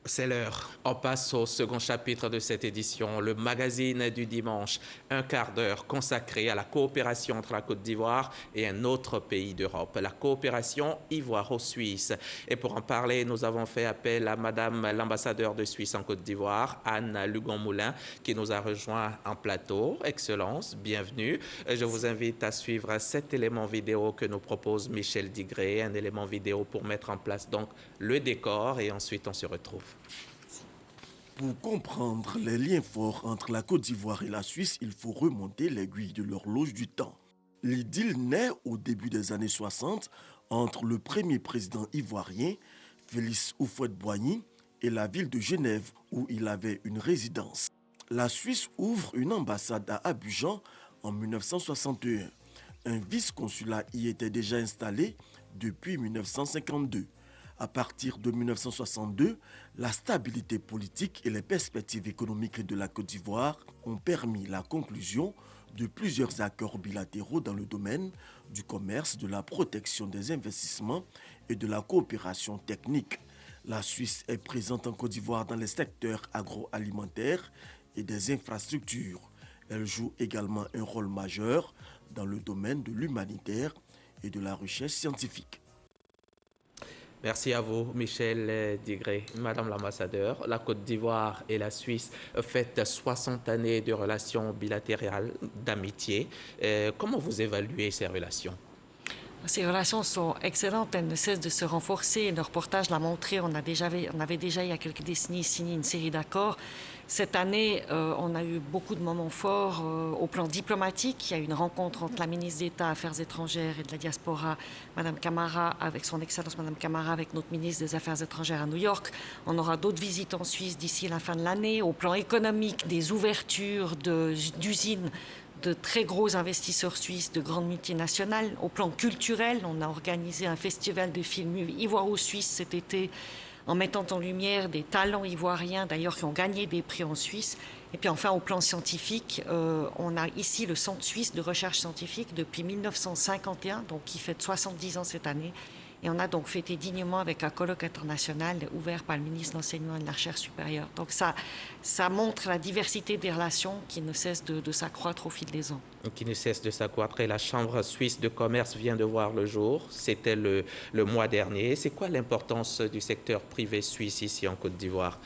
C'est l'heure. On passe au second chapitre de cette édition, le magazine du dimanche. Un quart d'heure consacré à la coopération entre la Côte d'Ivoire et un autre pays d'Europe, la coopération ivoiro-suisse. Et pour en parler, nous avons fait appel à Madame l'ambassadeur de Suisse en Côte d'Ivoire, Anne Lugon-Moulin, qui nous a rejoint en plateau. Excellence, bienvenue. Je vous invite à suivre cet élément vidéo que nous propose Michel Digré, un élément vidéo pour mettre en place donc le décor et ensuite on se retrouve. Pour comprendre les liens forts entre la Côte d'Ivoire et la Suisse, il faut remonter l'aiguille de l'horloge du temps. L'idylle naît au début des années 60 entre le premier président ivoirien, Félix Houphouët-Boigny, et la ville de Genève où il avait une résidence. La Suisse ouvre une ambassade à Abidjan en 1961. Un vice-consulat y était déjà installé depuis 1952. À partir de 1962, la stabilité politique et les perspectives économiques de la Côte d'Ivoire ont permis la conclusion de plusieurs accords bilatéraux dans le domaine du commerce, de la protection des investissements et de la coopération technique. La Suisse est présente en Côte d'Ivoire dans les secteurs agroalimentaires et des infrastructures. Elle joue également un rôle majeur dans le domaine de l'humanitaire et de la recherche scientifique. Merci à vous, Michel Digré. Madame l'ambassadeur, la Côte d'Ivoire et la Suisse fêtent 60 années de relations bilatérales, d'amitié. Comment vous évaluez ces relations? Ces relations sont excellentes, elles ne cessent de se renforcer. Le reportage l'a montré, on avait déjà il y a quelques décennies signé une série d'accords. Cette année, on a eu beaucoup de moments forts au plan diplomatique. Il y a eu une rencontre entre la ministre d'État, Affaires étrangères et de la diaspora, Madame Camara, avec son Excellence Madame Camara, avec notre ministre des Affaires étrangères à New York. On aura d'autres visites en Suisse d'ici la fin de l'année. Au plan économique, des ouvertures d'usines de très gros investisseurs suisses, de grandes multinationales. Au plan culturel, on a organisé un festival de films ivoiro-suisses cet été en mettant en lumière des talents ivoiriens, d'ailleurs, qui ont gagné des prix en Suisse. Et puis enfin, au plan scientifique, on a ici le Centre suisse de recherche scientifique depuis 1951, donc qui fête 70 ans cette année. Et on a donc fêté dignement avec un colloque international ouvert par le ministre de l'Enseignement et de la Recherche supérieure. Donc ça montre la diversité des relations qui ne cessent de s'accroître au fil des ans. Qui ne cesse de s'accroître. Et la Chambre suisse de commerce vient de voir le jour. C'était le mois dernier. C'est quoi l'importance du secteur privé suisse ici en Côte d'Ivoire?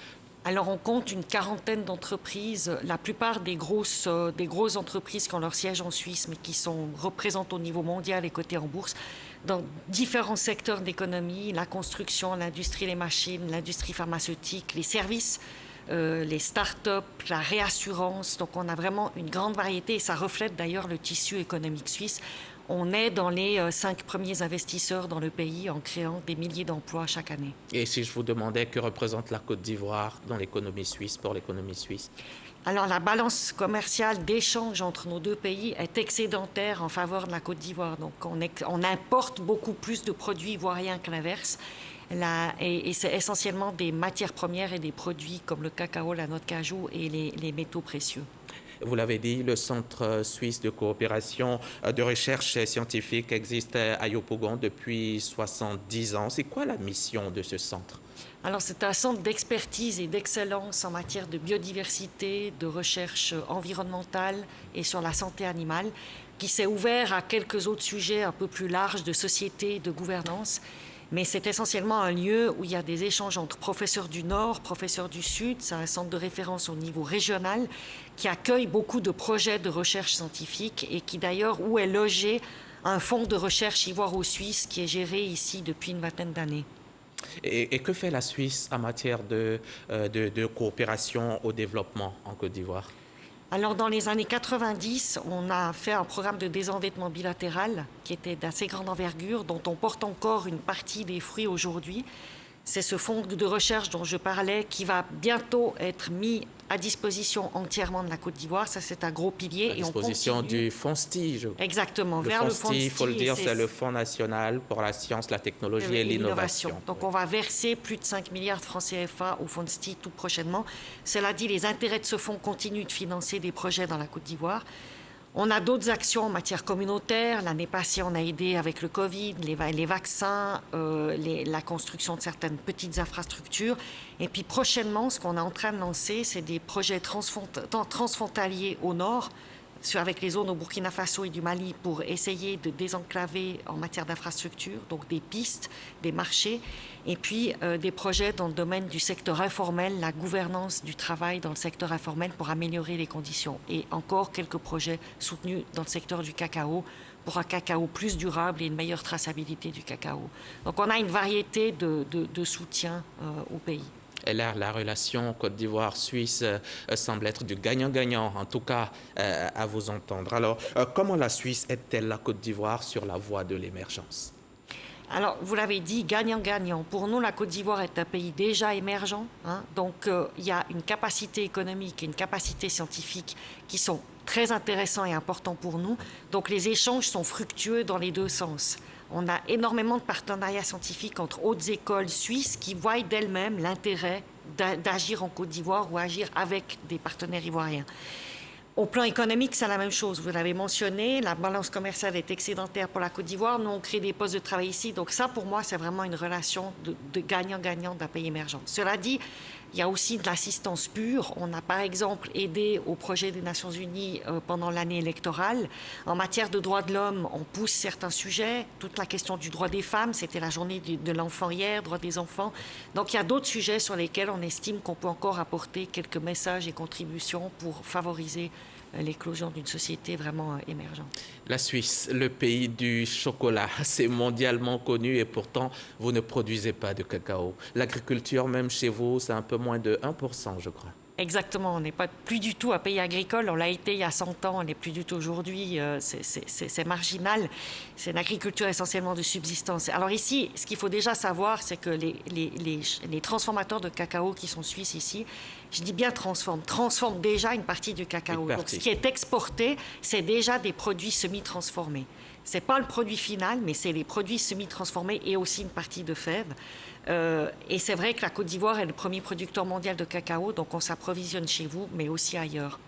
Alors, on compte une quarantaine d'entreprises. La plupart des grosses entreprises qui ont leur siège en Suisse, mais qui représentent au niveau mondial et cotées en bourse, dans différents secteurs d'économie, la construction, l'industrie des machines, l'industrie pharmaceutique, les services, les start-up, la réassurance. Donc, on a vraiment une grande variété et ça reflète d'ailleurs le tissu économique suisse. On est dans les 5 premiers investisseurs dans le pays en créant des milliers d'emplois chaque année. Et si je vous demandais que représente la Côte d'Ivoire dans l'économie suisse, pour l'économie suisse? Alors, la balance commerciale d'échange entre nos deux pays est excédentaire en faveur de la Côte d'Ivoire. Donc, on importe beaucoup plus de produits ivoiriens que l'inverse. Et c'est essentiellement des matières premières et des produits comme le cacao, la noix de cajou et les métaux précieux. Vous l'avez dit, le Centre suisse de coopération de recherche scientifique existe à Yopougon depuis 70 ans. C'est quoi la mission de ce centre? Alors, c'est un centre d'expertise et d'excellence en matière de biodiversité, de recherche environnementale et sur la santé animale, qui s'est ouvert à quelques autres sujets un peu plus larges de société et de gouvernance. Mais c'est essentiellement un lieu où il y a des échanges entre professeurs du Nord, professeurs du Sud. C'est un centre de référence au niveau régional qui accueille beaucoup de projets de recherche scientifique et qui d'ailleurs, où est logé un fonds de recherche ivoiro-suisse qui est géré ici depuis une vingtaine d'années. Et que fait la Suisse en matière de coopération au développement en Côte d'Ivoire? Alors, dans les années 90, on a fait un programme de désendettement bilatéral qui était d'assez grande envergure, dont on porte encore une partie des fruits aujourd'hui. C'est ce fonds de recherche dont je parlais qui va bientôt être mis à disposition entièrement de la Côte d'Ivoire. Ça, c'est un gros pilier. À disposition du FONSTI. Exactement, vers le FONSTI. Il faut le dire, c'est le Fonds national pour la science, la technologie et l'innovation. Donc, on va verser plus de 5 milliards de francs CFA au FONSTI tout prochainement. Cela dit, les intérêts de ce fonds continuent de financer des projets dans la Côte d'Ivoire. On a d'autres actions en matière communautaire. L'année passée, on a aidé avec le Covid, les vaccins, la construction de certaines petites infrastructures. Et puis prochainement, ce qu'on est en train de lancer, c'est des projets transfrontaliers au nord, avec les zones au Burkina Faso et du Mali, pour essayer de désenclaver en matière d'infrastructure, donc des pistes, des marchés, et puis des projets dans le domaine du secteur informel, la gouvernance du travail dans le secteur informel pour améliorer les conditions. Et encore quelques projets soutenus dans le secteur du cacao pour un cacao plus durable et une meilleure traçabilité du cacao. Donc on a une variété de soutien au pays. Et là, la relation Côte d'Ivoire-Suisse semble être du gagnant-gagnant, en tout cas à vous entendre. Alors, comment la Suisse aide-t-elle la Côte d'Ivoire sur la voie de l'émergence? Alors, vous l'avez dit, gagnant-gagnant. Pour nous, la Côte d'Ivoire est un pays déjà émergent. Donc, il y a une capacité économique et une capacité scientifique qui sont très intéressants et importants pour nous. Donc, les échanges sont fructueux dans les deux sens. On a énormément de partenariats scientifiques entre hautes écoles suisses qui voient d'elles-mêmes l'intérêt d'agir en Côte d'Ivoire ou agir avec des partenaires ivoiriens. Au plan économique, c'est la même chose. Vous l'avez mentionné, la balance commerciale est excédentaire pour la Côte d'Ivoire. Nous, on crée des postes de travail ici. Donc ça, pour moi, c'est vraiment une relation de gagnant-gagnant d'un pays émergent. Cela dit, il y a aussi de l'assistance pure. On a, par exemple, aidé au projet des Nations Unies pendant l'année électorale. En matière de droits de l'homme, on pousse certains sujets. Toute la question du droit des femmes, c'était la journée de l'enfant hier, droit des enfants. Donc, il y a d'autres sujets sur lesquels on estime qu'on peut encore apporter quelques messages et contributions pour favoriser l'éclosion d'une société vraiment émergente. La Suisse, le pays du chocolat, c'est mondialement connu et pourtant, vous ne produisez pas de cacao. L'agriculture, même chez vous, c'est un peu moins de 1%, je crois. Exactement, on n'est pas plus du tout un pays agricole, on l'a été il y a 100 ans, on n'est plus du tout aujourd'hui, c'est marginal, c'est une agriculture essentiellement de subsistance. Alors ici, ce qu'il faut déjà savoir, c'est que les transformateurs de cacao qui sont suisses ici, je dis bien transforment déjà une partie du cacao. Donc ce qui est exporté, c'est déjà des produits semi-transformés. Ce n'est pas le produit final, mais c'est les produits semi-transformés et aussi une partie de fèves. Et c'est vrai que la Côte d'Ivoire est le premier producteur mondial de cacao, donc on s'approvisionne chez vous, mais aussi ailleurs.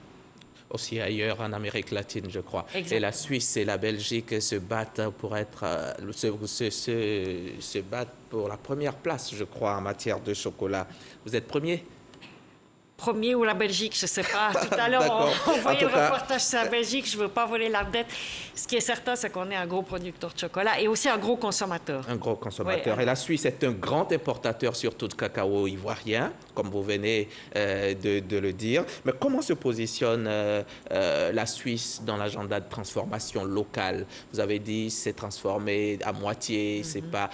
Aussi ailleurs en Amérique latine, je crois. Exactement. Et la Suisse et la Belgique se battent pour se battent pour la première place, je crois, en matière de chocolat. Vous êtes premier? Premier ou la Belgique, je ne sais pas. Tout à l'heure, on voyait le reportage sur la Belgique, je ne veux pas voler la vedette. Ce qui est certain, c'est qu'on est un gros producteur de chocolat et aussi un gros consommateur. Un gros consommateur. Oui. Et la Suisse est un grand importateur, surtout de cacao ivoirien, comme vous venez de le dire. Mais comment se positionne la Suisse dans l'agenda de transformation locale? Vous avez dit c'est transformé à moitié, c'est pas...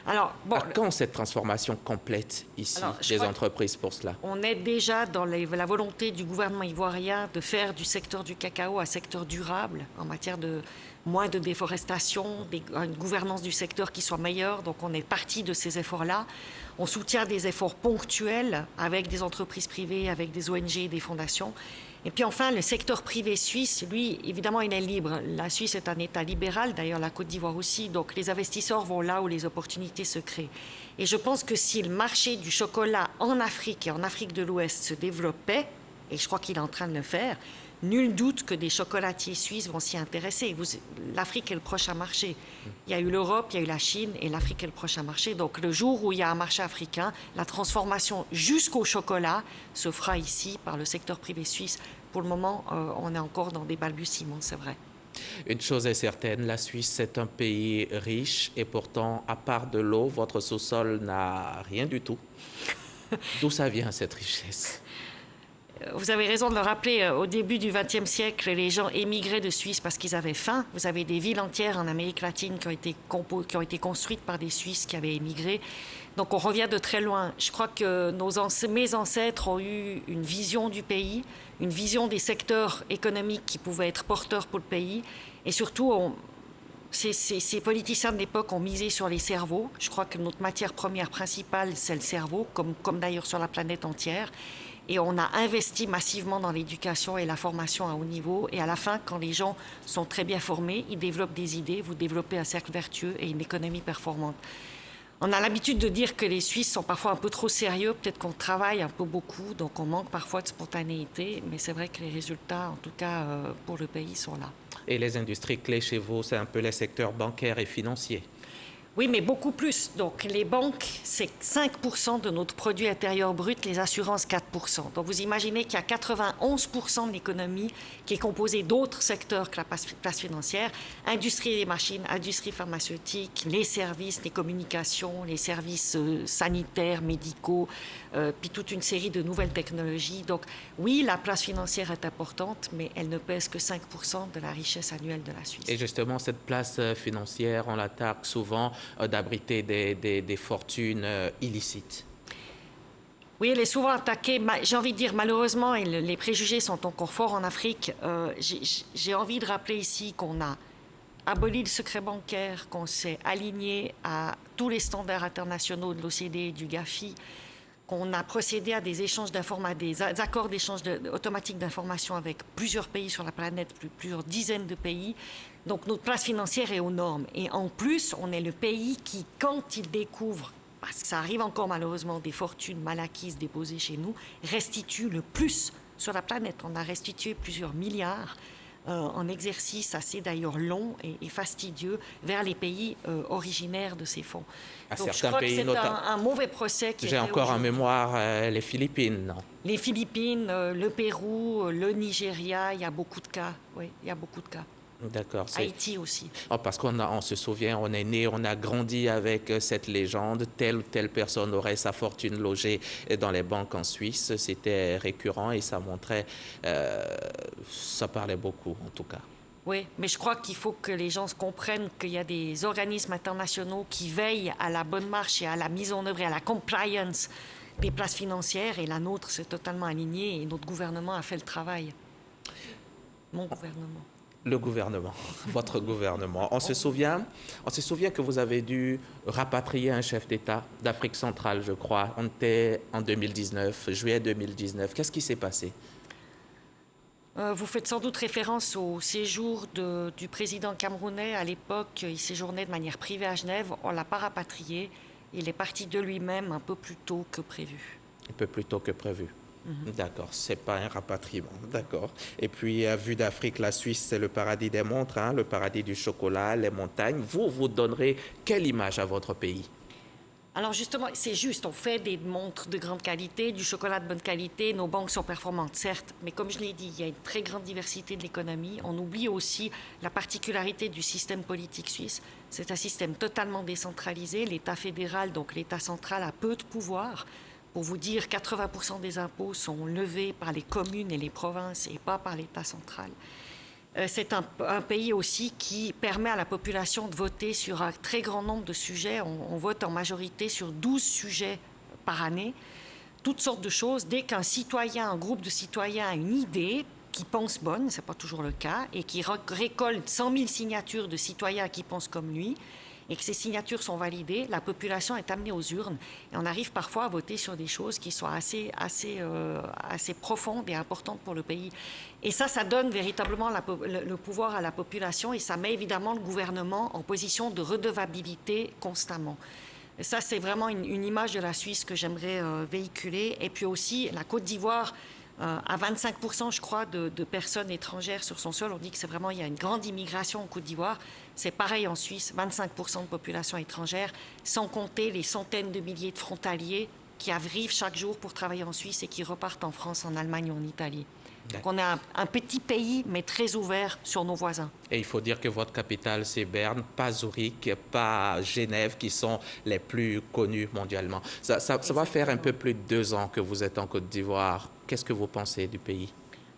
Alors, bon, à quand cette transformation complète ici des entreprises pour cela? On est déjà dans la volonté du gouvernement ivoirien de faire du secteur du cacao un secteur durable en matière de moins de déforestation, une gouvernance du secteur qui soit meilleure. Donc on est parti de ces efforts-là. On soutient des efforts ponctuels avec des entreprises privées, avec des ONG et des fondations. Et puis enfin, le secteur privé suisse, lui, évidemment, il est libre. La Suisse est un État libéral, d'ailleurs la Côte d'Ivoire aussi, donc les investisseurs vont là où les opportunités se créent. Et je pense que si le marché du chocolat en Afrique et en Afrique de l'Ouest se développait, et je crois qu'il est en train de le faire, nul doute que des chocolatiers suisses vont s'y intéresser. L'Afrique est le prochain marché. Il y a eu l'Europe, il y a eu la Chine, et l'Afrique est le prochain marché. Donc le jour où il y a un marché africain, la transformation jusqu'au chocolat se fera ici par le secteur privé suisse. Pour le moment, on est encore dans des balbutiements, c'est vrai. Une chose est certaine, la Suisse est un pays riche et pourtant, à part de l'eau, votre sous-sol n'a rien du tout. D'où ça vient cette richesse? Vous avez raison de le rappeler, au début du XXe siècle, les gens émigraient de Suisse parce qu'ils avaient faim. Vous avez des villes entières en Amérique latine qui ont été construites par des Suisses qui avaient émigré. Donc on revient de très loin. Je crois que mes ancêtres ont eu une vision du pays, une vision des secteurs économiques qui pouvaient être porteurs pour le pays. Et surtout, ces politiciens de l'époque ont misé sur les cerveaux. Je crois que notre matière première principale, c'est le cerveau, comme d'ailleurs sur la planète entière. Et on a investi massivement dans l'éducation et la formation à haut niveau. Et à la fin, quand les gens sont très bien formés, ils développent des idées, vous développez un cercle vertueux et une économie performante. On a l'habitude de dire que les Suisses sont parfois un peu trop sérieux, peut-être qu'on travaille un peu beaucoup, donc on manque parfois de spontanéité, mais c'est vrai que les résultats, en tout cas pour le pays, sont là. Et les industries clés chez vous, c'est un peu les secteurs bancaires et financiers. Oui, mais beaucoup plus. Donc, les banques, c'est 5% de notre produit intérieur brut, les assurances 4%. Donc, vous imaginez qu'il y a 91% de l'économie qui est composée d'autres secteurs que la place financière. Industrie des machines, industrie pharmaceutique, les services, les communications, les services sanitaires, médicaux, puis toute une série de nouvelles technologies. Donc, oui, la place financière est importante, mais elle ne pèse que 5% de la richesse annuelle de la Suisse. Et justement, cette place financière, on l'attaque souvent d'abriter des fortunes illicites. Oui, elle est souvent attaquée. J'ai envie de dire, malheureusement, et les préjugés sont encore forts en Afrique. J'ai envie de rappeler ici qu'on a aboli le secret bancaire, qu'on s'est aligné à tous les standards internationaux de l'OCDE et du GAFI, qu'on a procédé à des échanges des accords d'échange automatique d'informations avec plusieurs pays sur la planète, plusieurs dizaines de pays. Donc notre place financière est aux normes. Et en plus, on est le pays qui, quand il découvre, parce que ça arrive encore malheureusement, des fortunes mal acquises déposées chez nous, restitue le plus sur la planète. On a restitué plusieurs milliards en exercice assez d'ailleurs long et fastidieux vers les pays originaires de ces fonds. Donc je crois que c'est un mauvais procès qui est fait. J'ai encore en mémoire les Philippines, non? Les Philippines, le Pérou, le Nigeria, il y a beaucoup de cas. Oui, il y a beaucoup de cas. D'accord. Haïti aussi. Oh, parce on se souvient, on est né, on a grandi avec cette légende, telle ou telle personne aurait sa fortune logée dans les banques en Suisse. C'était récurrent et ça montrait, ça parlait beaucoup en tout cas. Oui, mais je crois qu'il faut que les gens comprennent qu'il y a des organismes internationaux qui veillent à la bonne marche et à la mise en œuvre et à la compliance des places financières, et la nôtre s'est totalement alignée et notre gouvernement a fait le travail. Mon gouvernement. Le gouvernement, votre gouvernement. On se souvient que vous avez dû rapatrier un chef d'État d'Afrique centrale, je crois. On était en 2019, juillet 2019. Qu'est-ce qui s'est passé? Vous faites sans doute référence au séjour du président camerounais. À l'époque, il séjournait de manière privée à Genève. On ne l'a pas rapatrié. Il est parti de lui-même un peu plus tôt que prévu. Un peu plus tôt que prévu. D'accord, c'est pas un rapatriement, d'accord. Et puis, vue d'Afrique, la Suisse, c'est le paradis des montres, hein, le paradis du chocolat, les montagnes. Vous donnerez quelle image à votre pays? Alors justement, c'est juste, on fait des montres de grande qualité, du chocolat de bonne qualité, nos banques sont performantes, certes, mais comme je l'ai dit, il y a une très grande diversité de l'économie. On oublie aussi la particularité du système politique suisse. C'est un système totalement décentralisé. L'État fédéral, donc l'État central, a peu de pouvoir. Pour vous dire, 80% des impôts sont levés par les communes et les provinces et pas par l'État central. C'est un pays aussi qui permet à la population de voter sur un très grand nombre de sujets. On vote en majorité sur 12 sujets par année, toutes sortes de choses. Dès qu'un citoyen, un groupe de citoyens a une idée qui pense bonne, ce n'est pas toujours le cas, et qui récolte 100 000 signatures de citoyens qui pensent comme lui, et que ces signatures sont validées, la population est amenée aux urnes. Et on arrive parfois à voter sur des choses qui sont assez profondes et importantes pour le pays. Et ça donne véritablement le pouvoir à la population, et ça met évidemment le gouvernement en position de redevabilité constamment. Et ça, c'est vraiment une image de la Suisse que j'aimerais véhiculer. Et puis aussi, la Côte d'Ivoire, à 25%, je crois, de personnes étrangères sur son sol. On dit que c'est vraiment, il y a une grande immigration en Côte d'Ivoire. C'est pareil en Suisse, 25% de population étrangère, sans compter les centaines de milliers de frontaliers qui arrivent chaque jour pour travailler en Suisse et qui repartent en France, en Allemagne ou en Italie. Donc on est un petit pays, mais très ouvert sur nos voisins. Et il faut dire que votre capitale, c'est Berne, pas Zurich, pas Genève, qui sont les plus connus mondialement. Ça va faire un peu plus de 2 ans que vous êtes en Côte d'Ivoire. Qu'est-ce que vous pensez du pays?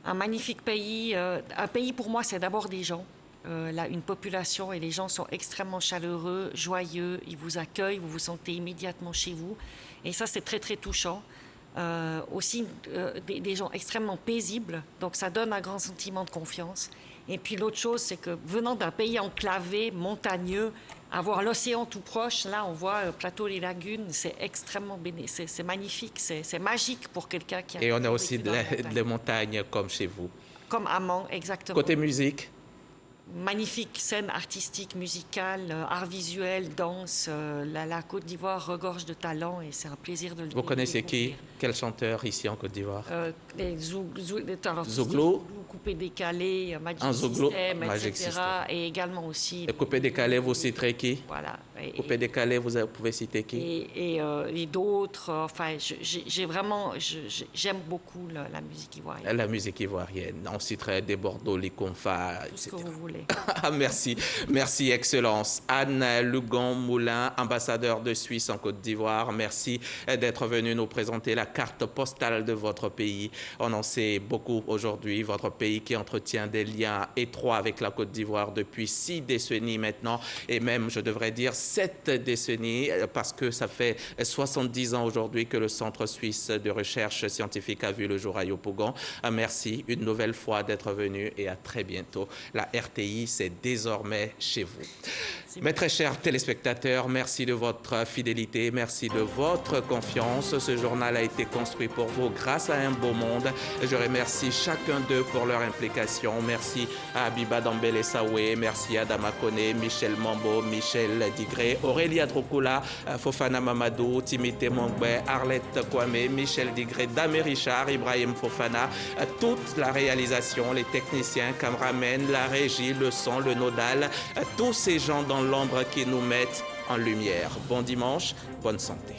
Un magnifique pays. Un pays, pour moi, c'est d'abord des gens. Une population, et les gens sont extrêmement chaleureux, joyeux, ils vous accueillent, vous vous sentez immédiatement chez vous. Et ça, c'est très, très touchant. Aussi des gens extrêmement paisibles, donc ça donne un grand sentiment de confiance. Et puis l'autre chose, c'est que venant d'un pays enclavé, montagneux, avoir l'océan tout proche, là on voit le plateau des lagunes, c'est extrêmement c'est magnifique, c'est magique pour quelqu'un qui a... Et on a aussi de montagnes comme chez vous. Comme à Mans, exactement. Côté musique? magnifique scène artistique, musicale, art visuel, danse. La Côte d'Ivoire regorge de talent et c'est un plaisir de le Vous connaissez découvrir. qui? Quel chanteur ici en Côte d'Ivoire? Les Zouglou, Coupé Décalé, Magic Zouglou, System, Magic etc. System. Et également aussi... Et Coupé Décalé, vous citerez qui? Voilà. Coupé Décalé, vous pouvez citer qui? Et d'autres. Enfin, j'aime beaucoup la musique ivoirienne. La musique ivoirienne. On citerait des Bordeaux, les Confas, Tout ce etc. que vous voulez. Merci. Merci, Excellence. Anne Lugon-Moulin, ambassadeur de Suisse en Côte d'Ivoire, merci d'être venu nous présenter la carte postale de votre pays. On en sait beaucoup aujourd'hui. Votre pays qui entretient des liens étroits avec la Côte d'Ivoire depuis 6 décennies maintenant, et même, je devrais dire, 7 décennies, parce que ça fait 70 ans aujourd'hui que le Centre suisse de recherche scientifique a vu le jour à Yopougon. Merci une nouvelle fois d'être venu et à très bientôt. La RTI, c'est désormais chez vous. Mes très chers téléspectateurs, merci de votre fidélité, merci de votre confiance. Ce journal a été construit pour vous grâce à un beau monde. Je remercie chacun d'eux pour leur implication. Merci à Abiba Dambele Saoué, merci à Adama Kone, Michel Mambo, Michel Digré, Aurélia Drokula, Fofana Mamadou, Timité Mongbe, Arlette Kwame, Michel Digré, Damé Richard, Ibrahim Fofana, toute la réalisation, les techniciens, cameramen, la régie, le son, le nodal, tous ces gens dans l'ombre qui nous mettent en lumière. Bon dimanche, bonne santé.